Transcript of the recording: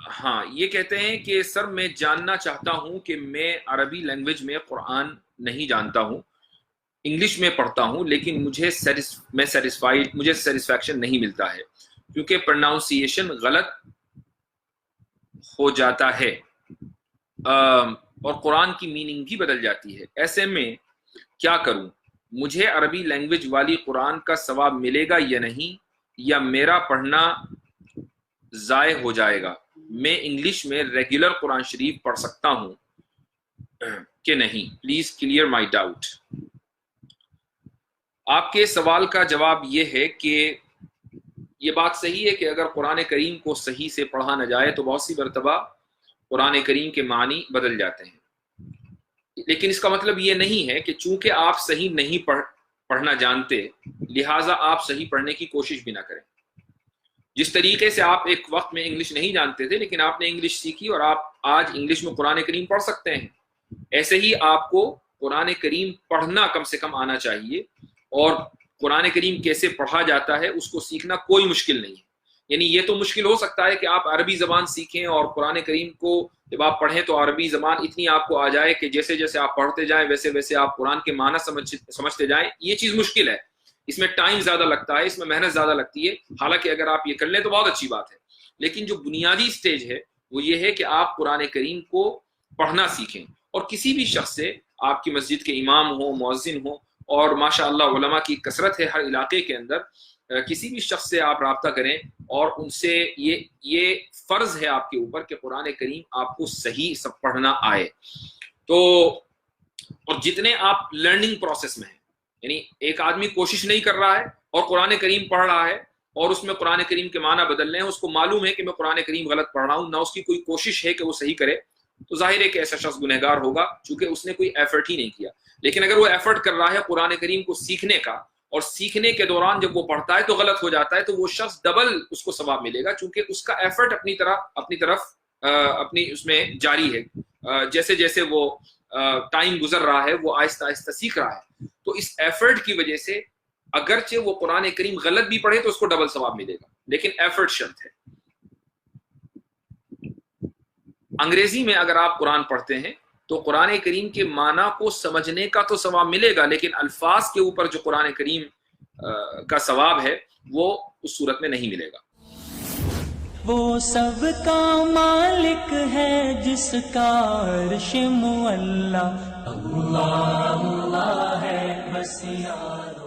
ہاں، یہ کہتے ہیں کہ سر میں جاننا چاہتا ہوں کہ میں عربی لینگویج میں قرآن نہیں جانتا ہوں، انگلش میں پڑھتا ہوں، لیکن مجھے سیٹسفیکشن نہیں ملتا ہے کیونکہ پروناؤنسیشن غلط ہو جاتا ہے اور قرآن کی میننگ بھی بدل جاتی ہے۔ ایسے میں کیا کروں؟ مجھے عربی لینگویج والی قرآن کا ثواب ملے گا یا نہیں، یا میرا پڑھنا ضائع ہو جائے گا؟ میں انگلش میں ریگولر قرآن شریف پڑھ سکتا ہوں کہ نہیں؟ Please clear my doubt. آپ کے سوال کا جواب یہ ہے کہ یہ بات صحیح ہے کہ اگر قرآن کریم کو صحیح سے پڑھا نہ جائے تو بہت سی مرتبہ قرآن کریم کے معنی بدل جاتے ہیں، لیکن اس کا مطلب یہ نہیں ہے کہ چونکہ آپ صحیح نہیں پڑھنا جانتے لہٰذا آپ صحیح پڑھنے کی کوشش بھی نہ کریں۔ جس طریقے سے آپ ایک وقت میں انگلش نہیں جانتے تھے لیکن آپ نے انگلش سیکھی اور آپ آج انگلش میں قرآن کریم پڑھ سکتے ہیں، ایسے ہی آپ کو قرآن کریم پڑھنا کم سے کم آنا چاہیے، اور قرآن کریم کیسے پڑھا جاتا ہے اس کو سیکھنا کوئی مشکل نہیں ہے۔ یعنی یہ تو مشکل ہو سکتا ہے کہ آپ عربی زبان سیکھیں اور قرآن کریم کو جب آپ پڑھیں تو عربی زبان اتنی آپ کو آ جائے کہ جیسے جیسے آپ پڑھتے جائیں ویسے ویسے آپ قرآن کے معنی سمجھتے جائیں۔ یہ چیز مشکل ہے، اس میں ٹائم زیادہ لگتا ہے، اس میں محنت زیادہ لگتی ہے۔ حالانکہ اگر آپ یہ کر لیں تو بہت اچھی بات ہے، لیکن جو بنیادی سٹیج ہے وہ یہ ہے کہ آپ قرآن کریم کو پڑھنا سیکھیں۔ اور کسی بھی شخص سے، آپ کی مسجد کے امام ہوں، مؤذن ہوں، اور ماشاء اللہ علماء کی کثرت ہے ہر علاقے کے اندر، کسی بھی شخص سے آپ رابطہ کریں اور ان سے یہ فرض ہے آپ کے اوپر کہ قرآن کریم آپ کو صحیح سب پڑھنا آئے۔ تو اور جتنے آپ لرننگ پروسیس میں ہیں، یعنی ایک آدمی کوشش نہیں کر رہا ہے اور قرآن کریم پڑھ رہا ہے اور اس میں قرآن کریم کے معنی بدل رہے ہیں، اس کو معلوم ہے کہ میں قرآن کریم غلط پڑھ رہا ہوں، نہ اس کی کوئی کوشش ہے کہ وہ صحیح کرے، تو ظاہر ہے کہ ایسا شخص گنہگار ہوگا چونکہ اس نے کوئی ایفرٹ ہی نہیں کیا۔ لیکن اگر وہ ایفرٹ کر رہا ہے قرآن کریم کو سیکھنے کا، اور سیکھنے کے دوران جب وہ پڑھتا ہے تو غلط ہو جاتا ہے، تو وہ شخص ڈبل اس کو ثواب ملے گا، چونکہ اس کا ایفرٹ اپنی اس میں جاری ہے۔ جیسے جیسے وہ ٹائم گزر رہا ہے وہ آہستہ آہستہ سیکھ رہا ہے، تو اس ایفرٹ کی وجہ سے اگرچہ وہ قرآن کریم غلط بھی پڑھے تو اس کو ڈبل ثواب ملے گا، لیکن ایفرٹ شرط ہے۔ انگریزی میں اگر آپ قرآن پڑھتے ہیں تو قرآن کریم کے معنی کو سمجھنے کا تو ثواب ملے گا، لیکن الفاظ کے اوپر جو قرآن کریم کا ثواب ہے وہ اس صورت میں نہیں ملے گا۔ وہ سب کا مالک ہے جس کا عرش معلی، اللہ اللہ ہے بس یار